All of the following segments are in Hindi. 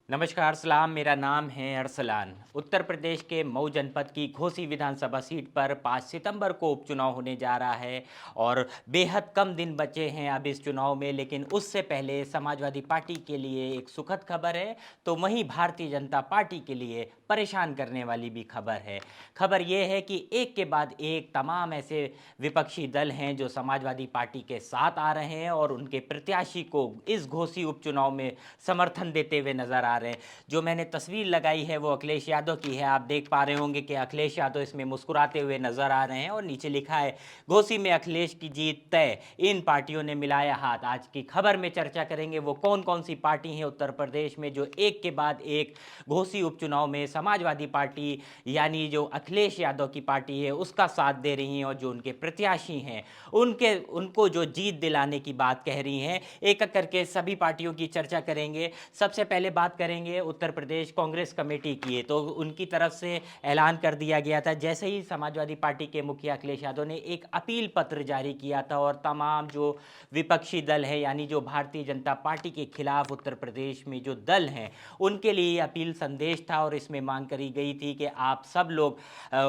नमस्कार सलाम, मेरा नाम है अरसलान। उत्तर प्रदेश के मऊ जनपद की घोसी विधानसभा सीट पर 5 सितंबर को उपचुनाव होने जा रहा है और बेहद कम दिन बचे हैं अब इस चुनाव में। लेकिन उससे पहले समाजवादी पार्टी के लिए एक सुखद खबर है, तो वहीं भारतीय जनता पार्टी के लिए परेशान करने वाली भी खबर है। खबर ये है कि एक के बाद एक तमाम ऐसे विपक्षी दल हैं जो समाजवादी पार्टी के साथ आ रहे हैं और उनके प्रत्याशी को इस घोसी उपचुनाव में समर्थन देते हुए नजर आ रहे हैं। जो मैंने तस्वीर लगाई है वो अखिलेश यादव की है। आप देख पा रहे होंगे कि अखिलेश यादव इसमें मुस्कुराते हुए नजर आ रहे हैं और नीचे लिखा है घोसी में अखिलेश की जीत तय, इन पार्टियों ने मिलाया हाथ। आज की खबर में चर्चा करेंगे वो कौन कौन सी पार्टी हैं उत्तर प्रदेश में जो एक के बाद एक घोसी उपचुनाव में समाजवादी पार्टी यानी जो अखिलेश यादव की पार्टी है उसका साथ दे रही हैं और जो उनके प्रत्याशी हैं उनको जो जीत दिलाने की बात कह रही हैं। एक एक करके सभी पार्टियों की चर्चा करेंगे। सबसे पहले बात करेंगे उत्तर प्रदेश कांग्रेस कमेटी की। तो उनकी तरफ से ऐलान कर दिया गया था जैसे ही समाजवादी पार्टी के मुखिया अखिलेश यादव ने एक अपील पत्र जारी किया था और तमाम जो विपक्षी दल है यानी जो भारतीय जनता पार्टी के खिलाफ उत्तर प्रदेश में जो दल हैं उनके लिए अपील संदेश था और इसमें मांग करी गई थी कि आप सब लोग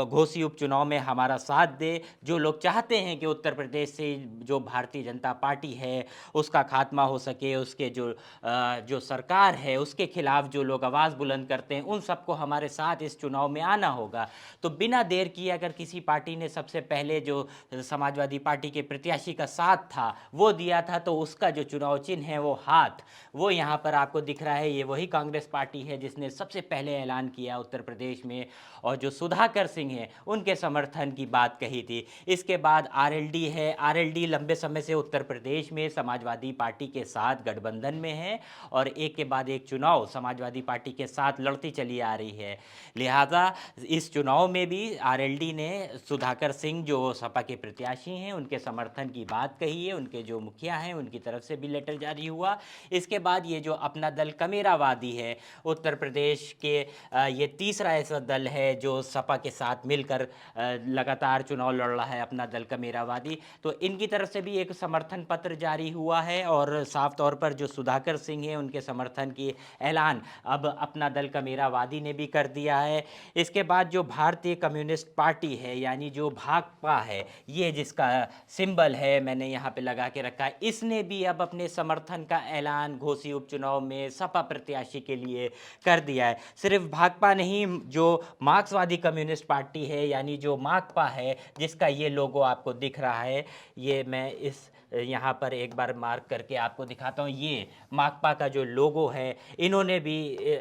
घोसी उपचुनाव में हमारा साथ दें। जो लोग चाहते हैं कि उत्तर प्रदेश से जो भारतीय जनता पार्टी है उसका खात्मा हो सके, उसके जो सरकार है उसके खिलाफ जो लोग आवाज़ बुलंद करते हैं उन सबको हमारे साथ इस चुनाव में आना होगा। तो बिना देर किए अगर किसी पार्टी ने सबसे पहले जो समाजवादी पार्टी के प्रत्याशी का साथ था वो दिया था तो उसका जो चुनाव चिन्ह है वो हाथ, वो यहाँ पर आपको दिख रहा है। ये वही कांग्रेस पार्टी है जिसने सबसे पहले ऐलान किया उत्तर प्रदेश में और जो सुधाकर सिंह हैं उनके समर्थन की बात कही थी। इसके बाद आरएलडी है। आरएलडी लंबे समय से उत्तर प्रदेश में समाजवादी पार्टी के साथ गठबंधन में है और एक के बाद एक चुनाव समाजवादी पार्टी के साथ लड़ती चली आ रही है। लिहाजा इस चुनाव में भी आरएलडी ने सुधाकर सिंह जो सपा के प्रत्याशी हैं उनके समर्थन की बात कही है। उनके जो मुखिया हैं उनकी तरफ से भी लेटर जारी हुआ। इसके बाद ये जो अपना दल कमेरावादी है उत्तर प्रदेश के ये तीसरा ऐसा दल है जो सपा के साथ मिलकर लगातार चुनाव लड़ रहा है, अपना दल कमेरावादी। तो इनकी तरफ से भी एक समर्थन पत्र जारी हुआ है और साफ तौर पर जो सुधाकर सिंह हैं उनके समर्थन की ऐलान अब अपना दल कमेरावादी ने भी कर दिया है। इसके बाद जो भारतीय कम्युनिस्ट पार्टी है यानी जो भाकपा है, ये जिसका सिंबल है मैंने यहाँ पे लगा के रखा है, इसने भी अब अपने समर्थन का ऐलान घोसी उपचुनाव में सपा प्रत्याशी के लिए कर दिया है। सिर्फ भाकपा नहीं, जो मार्क्सवादी कम्युनिस्ट पार्टी है यानी जो माकपा है जिसका ये लोगो आपको दिख रहा है, ये मैं इस यहाँ पर एक बार मार्क करके आपको दिखाता हूँ। ये माकपा का जो लोगो है इन्होंने भी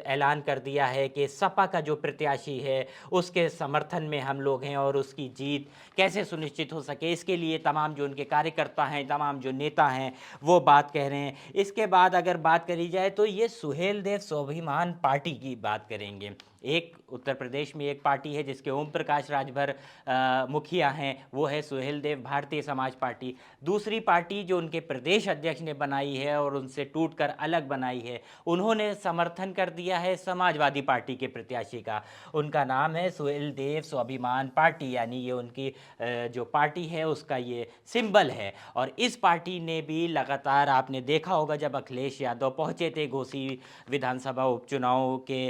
ऐलान कर दिया है कि सपा का जो प्रत्याशी है उसके समर्थन में हम लोग हैं और उसकी जीत कैसे सुनिश्चित हो सके इसके लिए तमाम जो उनके कार्यकर्ता हैं, तमाम जो नेता हैं वो बात कह रहे हैं। इसके बाद अगर बात करी जाए तो ये सुहेलदेव स्वाभिमान पार्टी की बात करेंगे। एक उत्तर प्रदेश में एक पार्टी है जिसके ओम प्रकाश राजभर मुखिया हैं, वो है सुहेलदेव भारतीय समाज पार्टी। दूसरी पार्टी जो उनके प्रदेश अध्यक्ष ने बनाई है और उनसे टूटकर अलग बनाई है, उन्होंने समर्थन कर दिया है समाजवादी पार्टी के प्रत्याशी का। उनका नाम है सुहेलदेव स्वाभिमान पार्टी यानी ये उनकी जो पार्टी है उसका ये सिंबल है। और इस पार्टी ने भी लगातार आपने देखा होगा जब अखिलेश यादव पहुंचे थे घोसी विधानसभा उपचुनाव के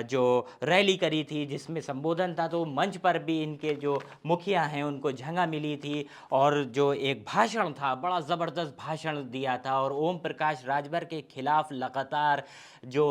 जो रैली करी थी जिसमें संबोधन था, तो मंच पर भी इनके जो मुखिया हैं उनको जगह मिली थी और जो एक भाषण था, बड़ा ज़बरदस्त भाषण दिया था और ओम प्रकाश राजभर के खिलाफ लगातार जो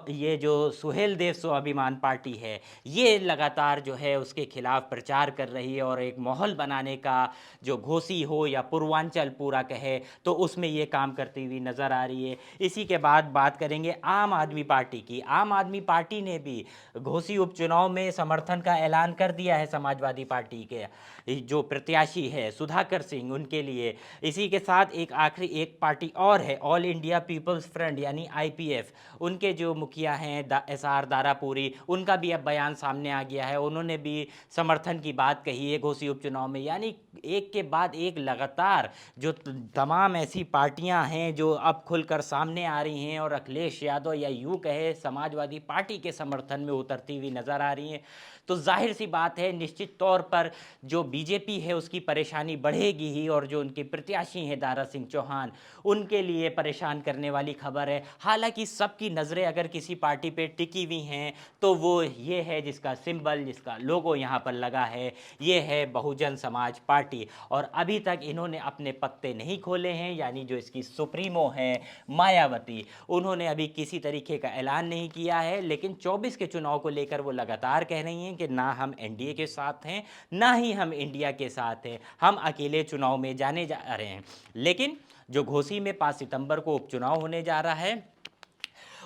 ये जो सुहेलदेव स्वाभिमान पार्टी है ये लगातार जो है उसके खिलाफ प्रचार कर रही है और एक माहौल बनाने का जो घोसी हो या पूर्वांचल पूरा कहे तो उसमें ये काम करती हुई नज़र आ रही है। इसी के बाद बात करेंगे आम आदमी पार्टी की। आम आदमी पार्टी ने भी घोसी उपचुनाव में समर्थन का ऐलान कर दिया है समाजवादी पार्टी के जो प्रत्याशी है सुधाकर सिंह उनके लिए। इसी के साथ एक आखिरी एक पार्टी और है, ऑल इंडिया पीपल्स फ्रंट यानी आईपीएफ। उनके जो मुखिया हैं एसआर दारापुरी, उनका भी अब बयान सामने आ गया है। उन्होंने भी समर्थन की बात कही है घोसी उपचुनाव में। यानी एक के बाद एक लगातार जो तमाम ऐसी पार्टियां हैं जो अब खुलकर सामने आ रही हैं और अखिलेश यादव या यूं कहे समाजवादी पार्टी के समर्थन में उतरती हुई नजर आ रही हैं। तो जाहिर सी बात है, निश्चित तौर पर जो बीजेपी है उसकी परेशानी बढ़ेगी ही, और जो उनके प्रत्याशी हैं दारा सिंह चौहान, उनके लिए परेशान करने वाली खबर है। हालांकि सबकी नज़रें अगर किसी पार्टी पे टिकी हुई हैं तो वो ये है जिसका सिंबल, जिसका लोगो यहाँ पर लगा है, ये है बहुजन समाज पार्टी। और अभी तक इन्होंने अपने पत्ते नहीं खोले हैं, यानी जो इसकी सुप्रीमो है मायावती, उन्होंने अभी किसी तरीके का ऐलान नहीं किया है। लेकिन 24 के चुनाव को लेकर वो लगातार कह रही हैं कि ना हम एनडीए के साथ हैं, ना ही हम इंडिया के साथ हैं, हम अकेले चुनाव में जाने जा रहे हैं। लेकिन जो घोसी में 5 सितंबर को उपचुनाव होने जा रहा है,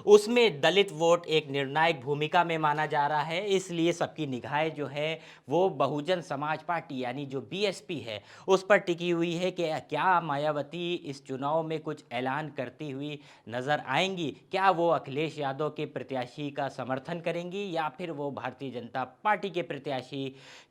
उसमें दलित वोट एक निर्णायक भूमिका में माना जा रहा है। इसलिए सबकी निगाहें जो है वो बहुजन समाज पार्टी यानी जो बीएसपी है उस पर टिकी हुई है कि क्या मायावती इस चुनाव में कुछ ऐलान करती हुई नज़र आएंगी। क्या वो अखिलेश यादव के प्रत्याशी का समर्थन करेंगी या फिर वो भारतीय जनता पार्टी के प्रत्याशी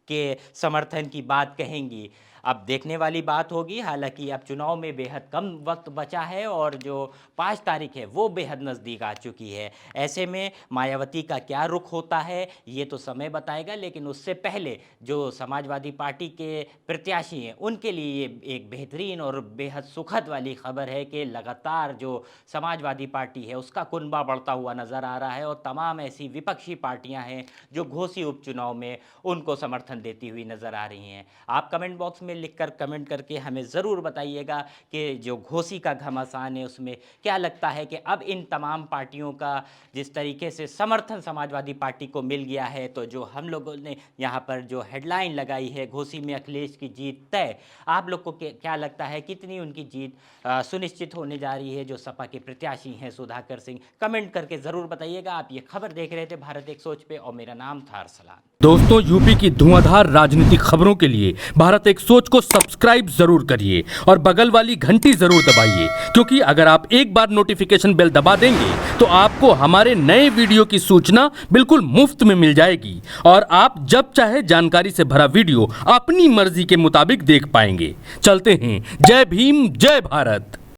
के समर्थन की बात कहेंगी। अब देखने वाली बात होगी। हालांकि अब चुनाव में बेहद कम वक्त बचा है और जो 5 तारीख है वो बेहद नज़दीक आ चुकी है। ऐसे में मायावती का क्या रुख होता है ये तो समय बताएगा, लेकिन उससे पहले जो समाजवादी पार्टी के प्रत्याशी हैं उनके लिए ये एक बेहतरीन और बेहद सुखद वाली खबर है कि लगातार जो समाजवादी पार्टी है उसका कुनबा बढ़ता हुआ नज़र आ रहा है और तमाम ऐसी विपक्षी पार्टियां हैं जो घोसी उपचुनाव में उनको समर्थन देती हुई नज़र आ रही हैं। आप कमेंट बॉक्स में लिखकर कमेंट करके हमें ज़रूर बताइएगा कि जो घोसी का घमासान है उसमें क्या लगता है कि अब इन तमाम पार्टियों का जिस तरीके से समर्थन समाजवादी पार्टी को मिल गया है, तो जो हम लोगों ने यहाँ पर जो हेडलाइन लगाई है घोसी में अखिलेश की जीत तय, आप लोग को क्या लगता है कितनी उनकी जीत सुनिश्चित होने जा रही है जो सपा के प्रत्याशी हैं सुधाकर सिंह। कमेंट करके ज़रूर बताइएगा। आप ये खबर देख रहे थे भारत एक सोच पे और मेरा नाम था अरसलान। दोस्तों, यूपी की धुआंधार राजनीतिक खबरों के लिए भारत एक सोच को सब्सक्राइब जरूर करिए और बगल वाली घंटी जरूर दबाइए, क्योंकि अगर आप एक बार नोटिफिकेशन बेल दबा देंगे तो आपको हमारे नए वीडियो की सूचना बिल्कुल मुफ्त में मिल जाएगी और आप जब चाहे जानकारी से भरा वीडियो अपनी मर्जी के मुताबिक देख पाएंगे। चलते हैं। जय भीम, जय भारत।